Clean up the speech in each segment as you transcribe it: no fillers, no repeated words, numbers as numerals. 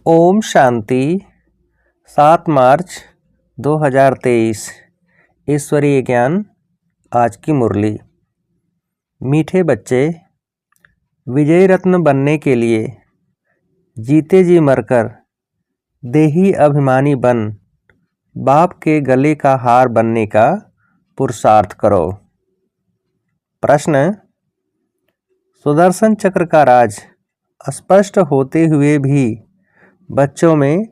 ओम शांति। 7 मार्च 2023। ईश्वरीय ज्ञान। आज की मुरली। मीठे बच्चे, विजय रत्न बनने के लिए जीते जी मरकर देही अभिमानी बन बाप के गले का हार बनने का पुरुषार्थ करो। प्रश्न: सुदर्शन चक्र का राज स्पष्ट होते हुए भी बच्चों में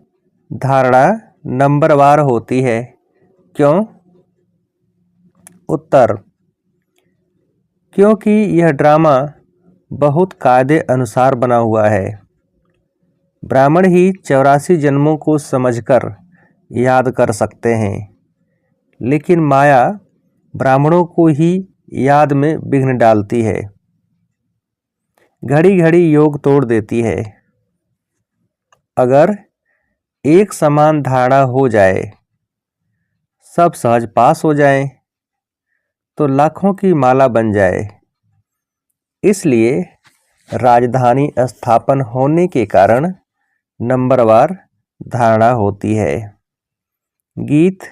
धारणा नंबरवार होती है, क्यों? उत्तर: क्योंकि यह ड्रामा बहुत कायदे अनुसार बना हुआ है। ब्राह्मण ही 84 जन्मों को समझकर याद कर सकते हैं, लेकिन माया ब्राह्मणों को ही याद में विघ्न डालती है, घड़ी घड़ी योग तोड़ देती है। अगर एक समान धारणा हो जाए, सब सहज पास हो जाए, तो लाखों की माला बन जाए। इसलिए राजधानी स्थापन होने के कारण नंबरवार धारणा होती है। गीत: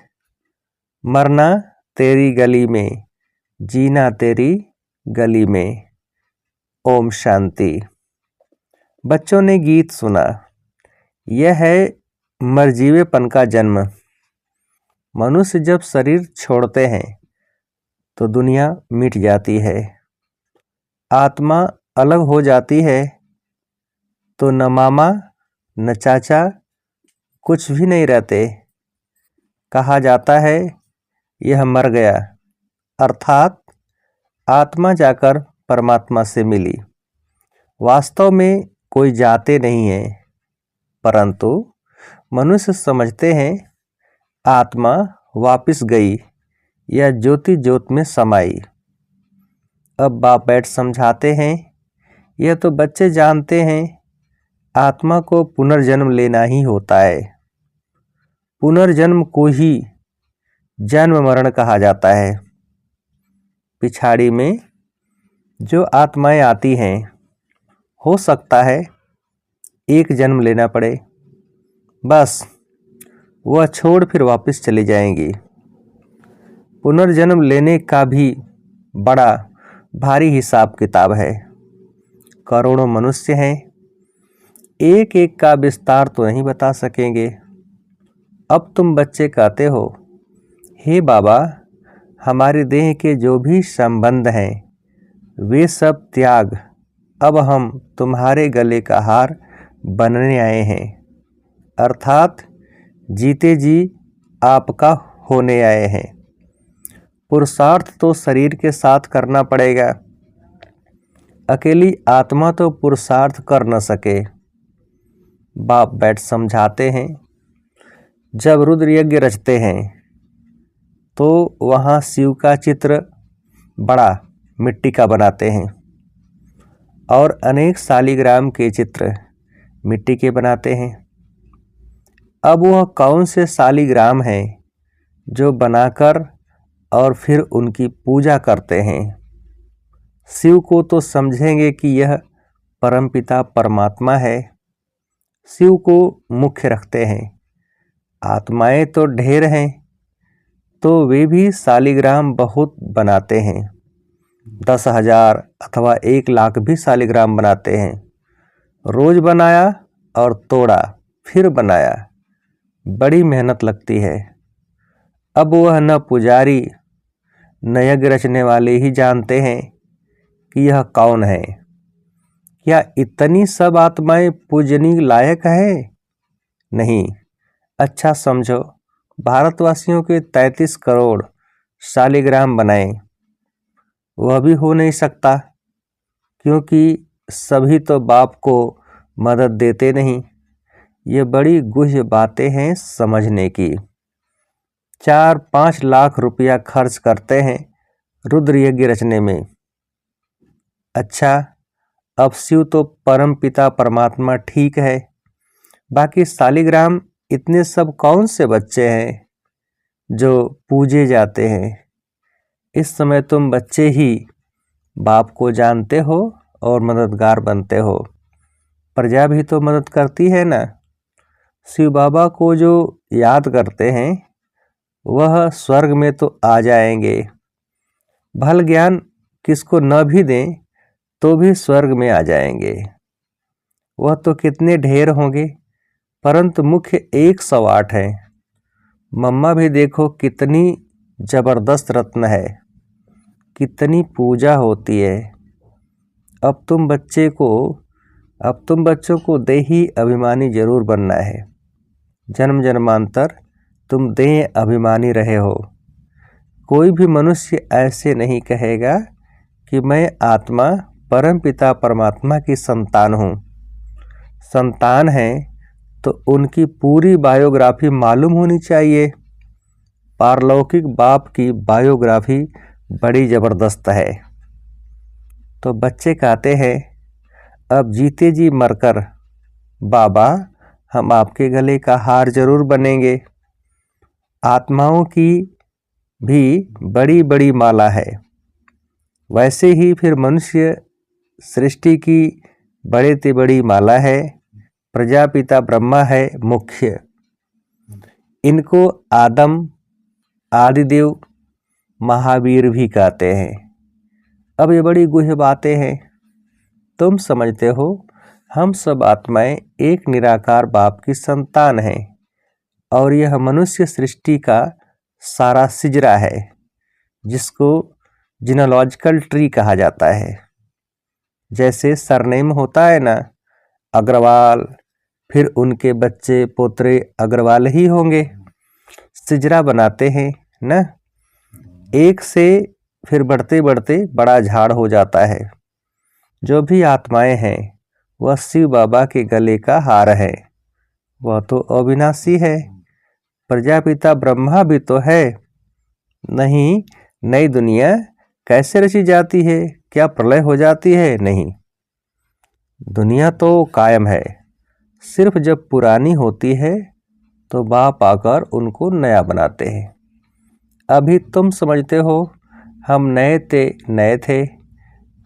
मरना तेरी गली में, जीना तेरी गली में। ओम शांति। बच्चों ने गीत सुना। यह है मरजीवेपन का जन्म। मनुष्य जब शरीर छोड़ते हैं तो दुनिया मिट जाती है। आत्मा अलग हो जाती है तो न मामा न चाचा कुछ भी नहीं रहते। कहा जाता है यह मर गया, अर्थात आत्मा जाकर परमात्मा से मिली। वास्तव में कोई जाते नहीं है, परंतु मनुष्य समझते हैं आत्मा वापिस गई या ज्योति ज्योत में समाई। अब बाप बैठ समझाते हैं, यह तो बच्चे जानते हैं आत्मा को पुनर्जन्म लेना ही होता है। पुनर्जन्म को ही जन्म मरण कहा जाता है। पिछाड़ी में जो आत्माएं आती हैं, हो सकता है एक जन्म लेना पड़े, बस वह छोड़ फिर वापस चली जाएंगी। पुनर्जन्म लेने का भी बड़ा भारी हिसाब किताब है। करोड़ों मनुष्य हैं, एक एक का विस्तार तो नहीं बता सकेंगे। अब तुम बच्चे कहते हो, हे बाबा, हमारे देह के जो भी संबंध हैं वे सब त्याग, अब हम तुम्हारे गले का हार बनने आए हैं, अर्थात जीते जी आपका होने आए हैं। पुरुषार्थ तो शरीर के साथ करना पड़ेगा, अकेली आत्मा तो पुरुषार्थ कर न सके। बाप बैठ समझाते हैं, जब रुद्र यज्ञ रचते हैं तो वहाँ शिव का चित्र बड़ा मिट्टी का बनाते हैं और अनेक शालिग्राम के चित्र मिट्टी के बनाते हैं। अब वह कौन से शालिग्राम हैं जो बनाकर और फिर उनकी पूजा करते हैं? शिव को तो समझेंगे कि यह परमपिता परमात्मा है, शिव को मुख्य रखते हैं। आत्माएं तो ढेर हैं, तो वे भी शालिग्राम बहुत बनाते हैं। 10,000 अथवा 1,00,000 भी शालिग्राम बनाते हैं। रोज बनाया और तोड़ा, फिर बनाया, बड़ी मेहनत लगती है। अब वह न पुजारी न यज्ञ रचने वाले ही जानते हैं कि यह कौन है। क्या इतनी सब आत्माएं पूजनीय लायक है? नहीं। अच्छा समझो, भारतवासियों के 33 करोड़ शालिग्राम बनाए, वह भी हो नहीं सकता, क्योंकि सभी तो बाप को मदद देते नहीं। ये बड़ी गुह्य बातें हैं समझने की। 4-5 लाख रुपया खर्च करते हैं रुद्र यज्ञ रचने में। अच्छा, अब शिव तो परम पिता परमात्मा ठीक है, बाकी शालिग्राम इतने सब कौन से बच्चे हैं जो पूजे जाते हैं? इस समय तुम बच्चे ही बाप को जानते हो और मददगार बनते हो। प्रजा भी तो मदद करती है ना। शिव बाबा को जो याद करते हैं वह स्वर्ग में तो आ जाएंगे। भल ज्ञान किसको न भी दें तो भी स्वर्ग में आ जाएंगे। वह तो कितने ढेर होंगे, परंतु मुख्य 108 है। मम्मा भी देखो कितनी जबरदस्त रत्न है, कितनी पूजा होती है। अब तुम बच्चों को देही अभिमानी जरूर बनना है। जन्म जन्मांतर तुम देह अभिमानी रहे हो। कोई भी मनुष्य ऐसे नहीं कहेगा कि मैं आत्मा परम पिता परमात्मा की संतान हूँ। संतान है तो उनकी पूरी बायोग्राफी मालूम होनी चाहिए। पारलौकिक बाप की बायोग्राफी बड़ी जबरदस्त है। तो बच्चे कहते हैं, अब जीते जी मरकर बाबा हम आपके गले का हार जरूर बनेंगे। आत्माओं की भी बड़ी बड़ी माला है, वैसे ही फिर मनुष्य सृष्टि की बड़े से बड़ी माला है। प्रजापिता ब्रह्मा है मुख्य। इनको आदम आदिदेव महावीर भी कहते हैं। अब ये बड़ी गुह्य बातें हैं। तुम समझते हो हम सब आत्माएं एक निराकार बाप की संतान हैं और यह मनुष्य सृष्टि का सारा सिजरा है, जिसको जीनोलॉजिकल ट्री कहा जाता है। जैसे सरनेम होता है ना, अग्रवाल, फिर उनके बच्चे पोतरे अग्रवाल ही होंगे। सिजरा बनाते हैं ना, एक से फिर बढ़ते बढ़ते बड़ा झाड़ हो जाता है। जो भी आत्माएं हैं वह शिव बाबा के गले का हार है। वह तो अविनाशी है। प्रजापिता ब्रह्मा भी तो है। नहीं, नई दुनिया कैसे रची जाती है? क्या प्रलय हो जाती है? नहीं, दुनिया तो कायम है। सिर्फ जब पुरानी होती है तो बाप आकर उनको नया बनाते हैं। अभी तुम समझते हो हम नए थे।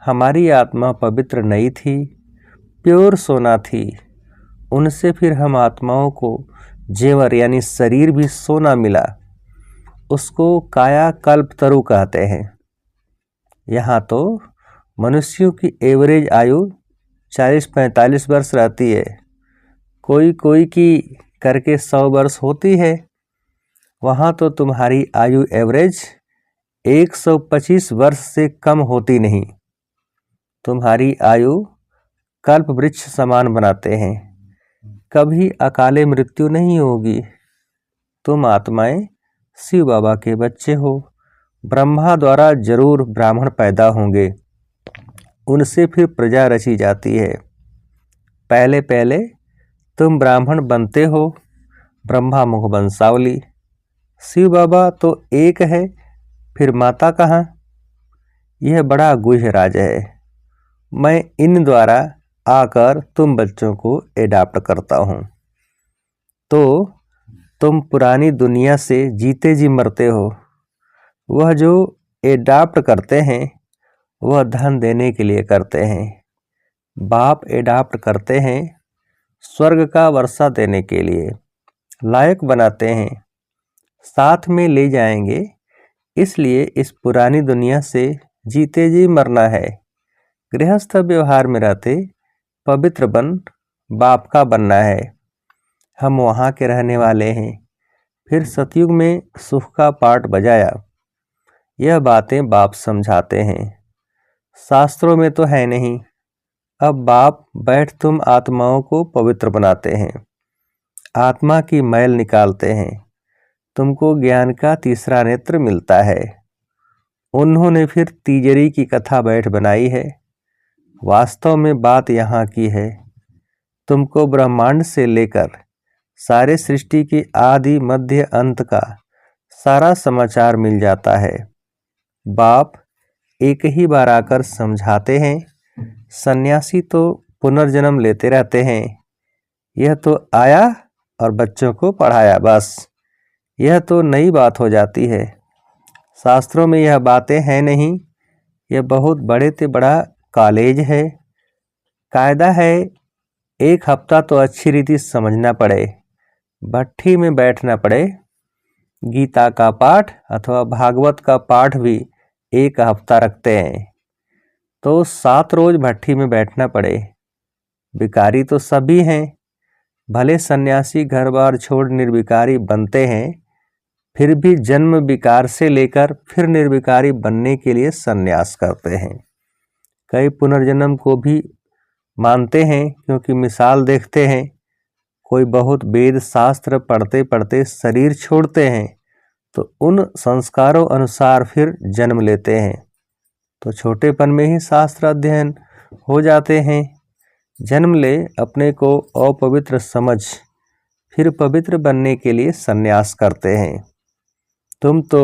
हमारी आत्मा पवित्र नई थी, प्योर सोना थी। उनसे फिर हम आत्माओं को जेवर यानी शरीर भी सोना मिला। उसको काया कल्पतरु कहते हैं। यहाँ तो मनुष्यों की एवरेज आयु 40-45 वर्ष रहती है। कोई की करके 100 वर्ष होती है। वहाँ तो तुम्हारी आयु एवरेज 125 वर्ष से कम होती नहीं। तुम्हारी आयु कल्प वृक्ष समान बनाते हैं। कभी अकाले मृत्यु नहीं होगी। तुम आत्माएं शिव बाबा के बच्चे हो। ब्रह्मा द्वारा जरूर ब्राह्मण पैदा होंगे, उनसे फिर प्रजा रची जाती है। पहले पहले तुम ब्राह्मण बनते हो। ब्रह्मा मुख वंशावली। शिव बाबा तो एक है, फिर माता कहाँ? यह बड़ा गुह्य राज है। मैं इन द्वारा आकर तुम बच्चों को एडाप्ट करता हूँ। तो तुम पुरानी दुनिया से जीते जी मरते हो। वह जो एडाप्ट करते हैं वह धन देने के लिए करते हैं। बाप एडाप्ट करते हैं स्वर्ग का वर्षा देने के लिए, लायक बनाते हैं, साथ में ले जाएंगे। इसलिए इस पुरानी दुनिया से जीते जी मरना है। गृहस्थ व्यवहार में रहते पवित्र बन बाप का बनना है। हम वहाँ के रहने वाले हैं। फिर सतयुग में सुख का पाठ बजाया। यह बातें बाप समझाते हैं, शास्त्रों में तो है नहीं। अब बाप बैठ तुम आत्माओं को पवित्र बनाते हैं, आत्मा की मैल निकालते हैं। तुमको ज्ञान का तीसरा नेत्र मिलता है। उन्होंने फिर तीजरी की कथा बैठ बनाई है। वास्तव में बात यहाँ की है। तुमको ब्रह्मांड से लेकर सारे सृष्टि के आदि मध्य अंत का सारा समाचार मिल जाता है। बाप एक ही बार आकर समझाते हैं। सन्यासी तो पुनर्जन्म लेते रहते हैं। यह तो आया और बच्चों को पढ़ाया, बस। यह तो नई बात हो जाती है। शास्त्रों में यह बातें हैं नहीं। यह बहुत बड़े से बड़ा कॉलेज है। कायदा है 1 हफ्ता तो अच्छी रीति समझना पड़े, भट्ठी में बैठना पड़े, गीता का पाठ अथवा भागवत का पाठ भी 1 हफ्ता रखते हैं तो 7 रोज भट्ठी में बैठना पड़े। विकारी तो सभी हैं, भले सन्यासी घर बार छोड़ निर्विकारी बनते हैं, फिर भी जन्म विकार से लेकर फिर निर्विकारी बनने के लिए सन्यास करते हैं। कई पुनर्जन्म को भी मानते हैं, क्योंकि मिसाल देखते हैं, कोई बहुत वेद शास्त्र पढ़ते पढ़ते शरीर छोड़ते हैं तो उन संस्कारों अनुसार फिर जन्म लेते हैं, तो छोटेपन में ही शास्त्र अध्ययन हो जाते हैं। जन्म ले अपने को अपवित्र समझ फिर पवित्र बनने के लिए सन्यास करते हैं। तुम तो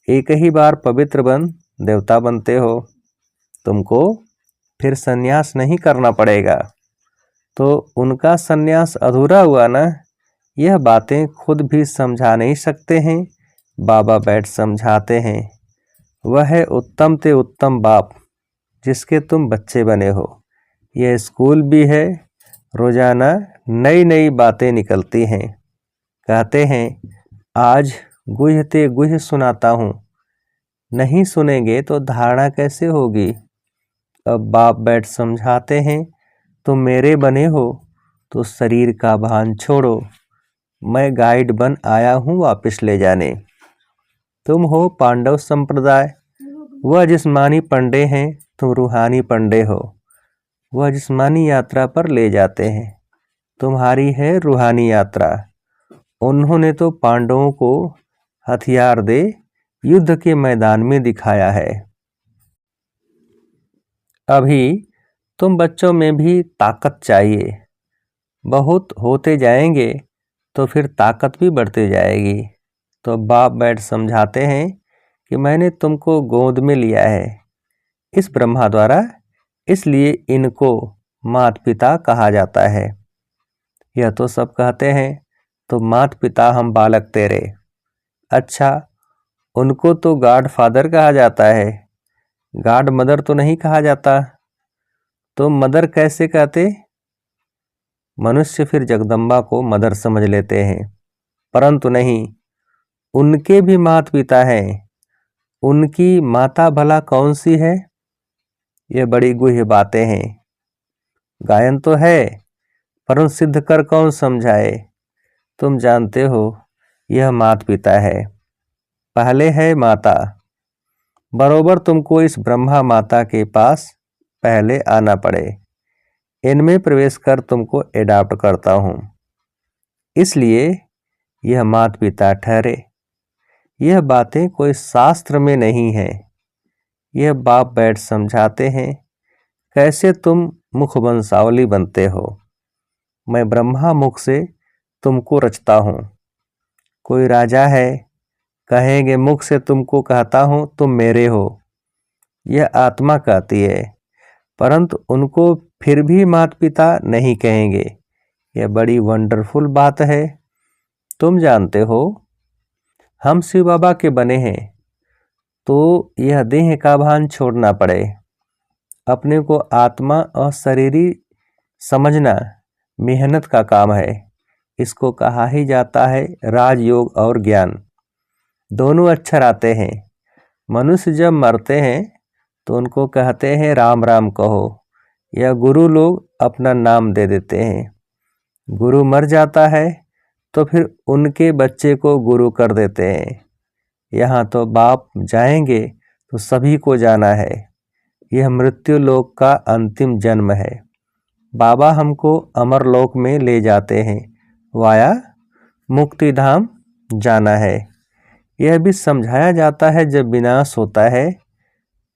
एक ही बार पवित्र बन देवता बनते हो, तुमको फिर सन्यास नहीं करना पड़ेगा। तो उनका सन्यास अधूरा हुआ ना। यह बातें खुद भी समझा नहीं सकते हैं, बाबा बैठ समझाते हैं। वह है उत्तम ते उत्तम बाप जिसके तुम बच्चे बने हो। यह स्कूल भी है, रोजाना नई नई बातें निकलती हैं। कहते हैं आज गुह्य ते गुह्य सुनाता हूँ, नहीं सुनेंगे तो धारणा कैसे होगी। अब बाप बैठ समझाते हैं, तुम मेरे बने हो तो शरीर का भान छोड़ो, मैं गाइड बन आया हूँ वापस ले जाने। तुम हो पांडव संप्रदाय, वह जिस्मानी पंडे हैं, तुम रूहानी पंडे हो। वह जिस्मानी यात्रा पर ले जाते हैं, तुम्हारी है रूहानी यात्रा। उन्होंने तो पांडवों को हथियार दे युद्ध के मैदान में दिखाया है। अभी तुम बच्चों में भी ताकत चाहिए, बहुत होते जाएंगे तो फिर ताकत भी बढ़ती जाएगी। तो बाप बैठ समझाते हैं कि मैंने तुमको गोद में लिया है इस ब्रह्मा द्वारा, इसलिए इनको माता पिता कहा जाता है। यह तो सब कहते हैं तो माता पिता हम बालक तेरे। अच्छा, उनको तो गॉड फादर कहा जाता है, गॉड मदर तो नहीं कहा जाता। तो मदर कैसे कहते? मनुष्य फिर जगदम्बा को मदर समझ लेते हैं, परंतु नहीं, उनके भी माता पिता हैं। उनकी माता भला कौन सी है? ये बड़ी गुह्य बातें हैं। गायन तो है, परंतु सिद्ध कर कौन समझाए। तुम जानते हो यह माता पिता है, पहले है माता। बरोबर तुमको इस ब्रह्मा माता के पास पहले आना पड़े, इनमें प्रवेश कर तुमको एडॉप्ट करता हूँ, इसलिए यह माता पिता ठहरे। यह बातें कोई शास्त्र में नहीं है, यह बाप बैठ समझाते हैं कैसे तुम मुख वंशावली बनते हो। मैं ब्रह्मा मुख से तुमको रचता हूँ। कोई राजा है, कहेंगे मुख से तुमको कहता हूँ तुम मेरे हो, यह आत्मा कहती है, परंतु उनको फिर भी माता पिता नहीं कहेंगे। यह बड़ी वंडरफुल बात है। तुम जानते हो हम शिव बाबा के बने हैं, तो यह देह का भान छोड़ना पड़े। अपने को आत्मा और शरीरी समझना मेहनत का काम है। इसको कहा ही जाता है राजयोग और ज्ञान, दोनों अक्षर आते हैं। मनुष्य जब मरते हैं तो उनको कहते हैं राम राम कहो, या गुरु लोग अपना नाम दे देते हैं। गुरु मर जाता है तो फिर उनके बच्चे को गुरु कर देते हैं। यहाँ तो बाप जाएंगे तो सभी को जाना है। यह मृत्यु लोक का अंतिम जन्म है। बाबा हमको अमर लोक में ले जाते हैं, वाया मुक्ति धाम जाना है। यह भी समझाया जाता है जब विनाश होता है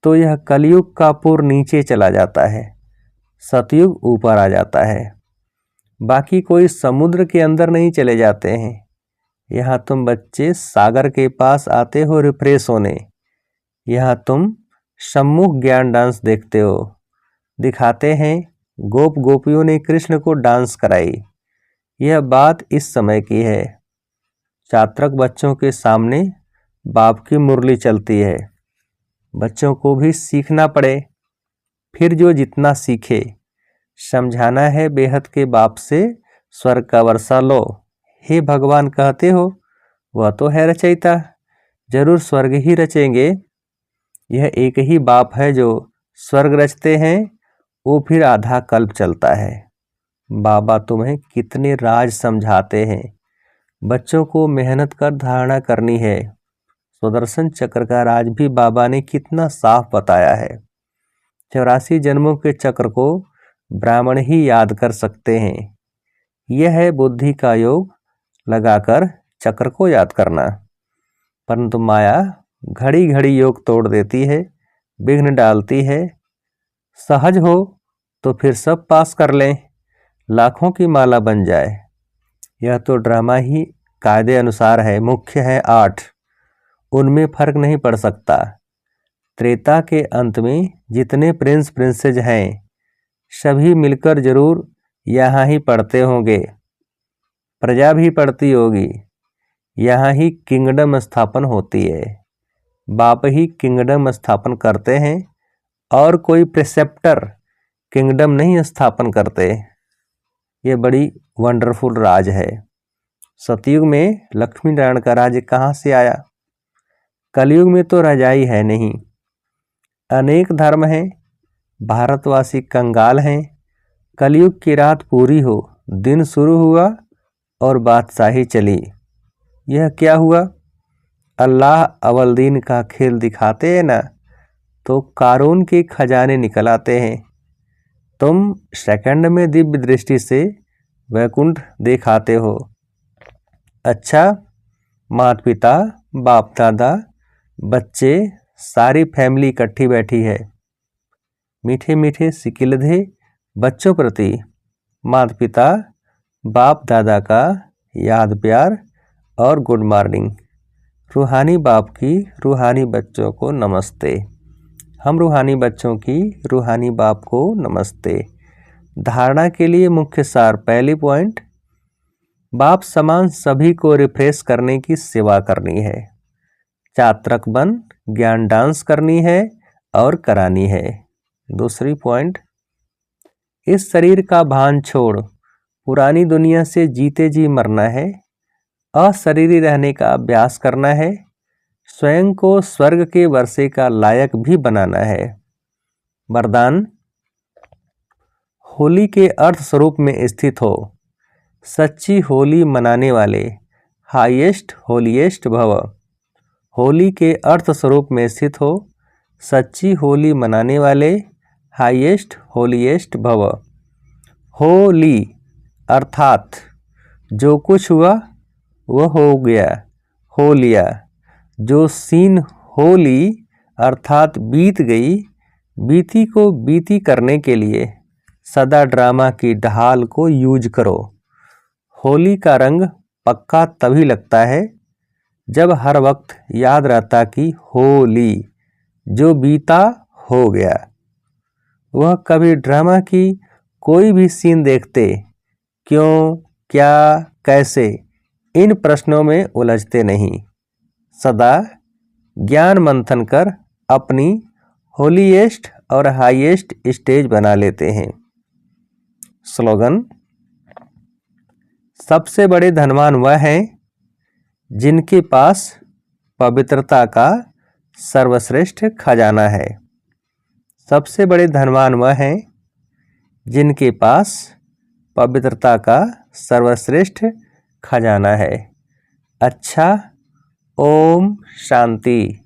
तो यह कलयुग का पुर नीचे चला जाता है, सतयुग ऊपर आ जाता है। बाकी कोई समुद्र के अंदर नहीं चले जाते हैं। यहाँ तुम बच्चे सागर के पास आते हो रिफ्रेश होने, यहाँ तुम सम्मुख ज्ञान डांस देखते हो। दिखाते हैं गोप गोपियों ने कृष्ण को डांस कराई। यह बात इस समय की है। चात्रक बच्चों के सामने बाप की मुरली चलती है। बच्चों को भी सीखना पड़े, फिर जो जितना सीखे। समझाना है बेहद के बाप से स्वर्ग का वर्षा लो, हे भगवान कहते हो, वह तो है रचयिता, जरूर स्वर्ग ही रचेंगे। यह एक ही बाप है जो स्वर्ग रचते हैं, वो फिर आधा कल्प चलता है। बाबा तुम्हें कितने राज समझाते हैं। बच्चों को मेहनत कर धारणा करनी है। सुदर्शन चक्र का राज भी बाबा ने कितना साफ बताया है। 84 जन्मों के चक्र को ब्राह्मण ही याद कर सकते हैं। यह है बुद्धि का योग लगाकर चक्र को याद करना। परंतु माया घड़ी घड़ी योग तोड़ देती है, विघ्न डालती है। सहज हो तो फिर सब पास कर लें, लाखों की माला बन जाए। यह तो ड्रामा ही कायदे अनुसार है। मुख्य है 8, उनमें फर्क नहीं पड़ सकता। त्रेता के अंत में जितने प्रिंस प्रिंसेज हैं, सभी मिलकर जरूर यहाँ ही पढ़ते होंगे। प्रजा भी पढ़ती होगी। यहाँ ही किंगडम स्थापन होती है। बाप ही किंगडम स्थापन करते हैं और कोई प्रिसेप्टर किंगडम नहीं स्थापन करते। ये बड़ी वंडरफुल राज है। सतयुग में लक्ष्मी नारायण का राज्य कहाँ से आया? कलयुग में तो रजाई है नहीं। अनेक धर्म हैं, भारतवासी कंगाल हैं। कलयुग की रात पूरी हो, दिन शुरू हुआ और बादशाही चली। यह क्या हुआ? अल्लाह अवलदीन का खेल दिखाते हैं ना, तो कारून के खजाने निकल आते हैं। तुम सेकंड में दिव्य दृष्टि से वैकुंठ दिखाते हो। अच्छा, माता पिता, बाप दादा, बच्चे, सारी फैमिली इकट्ठी बैठी है। मीठे मीठे सिकिलधे बच्चों प्रति माता पिता, बाप दादा का याद प्यार और गुड मॉर्निंग। रूहानी बाप की रूहानी बच्चों को नमस्ते। हम रूहानी बच्चों की रूहानी बाप को नमस्ते। धारणा के लिए मुख्य सार। पहली पॉइंट, बाप समान सभी को रिफ्रेश करने की सेवा करनी है। चात्रक बन ज्ञान डांस करनी है और करानी है। दूसरी पॉइंट, इस शरीर का भान छोड़ पुरानी दुनिया से जीते जी मरना है। अशरीरी रहने का अभ्यास करना है। स्वयं को स्वर्ग के वर्षे का लायक भी बनाना है। वरदान, होली के अर्थ स्वरूप में स्थित हो। सच्ची होली मनाने वाले हाईएस्ट होलीएस्ट भव। होली के अर्थ स्वरूप में स्थित हो। सच्ची होली मनाने वाले हाईएस्ट होलीएस्ट भव। होली अर्थात जो कुछ हुआ वह हो गया, हो लिया। जो सीन होली अर्थात बीत गई, बीती को बीती करने के लिए सदा ड्रामा की ढाल को यूज करो। होली का रंग पक्का तभी लगता है जब हर वक्त याद रहता कि होली, जो बीता हो गया। वह कभी ड्रामा की कोई भी सीन देखते, क्यों, क्या, कैसे, इन प्रश्नों में उलझते नहीं। सदा ज्ञान मंथन कर अपनी होलीएस्ट और हाईएस्ट स्टेज बना लेते हैं। स्लोगन, सबसे बड़े धनवान वह हैं जिनके पास पवित्रता का सर्वश्रेष्ठ खजाना है। सबसे बड़े धनवान वह हैं जिनके पास पवित्रता का सर्वश्रेष्ठ खजाना है। अच्छा, ओम शांति।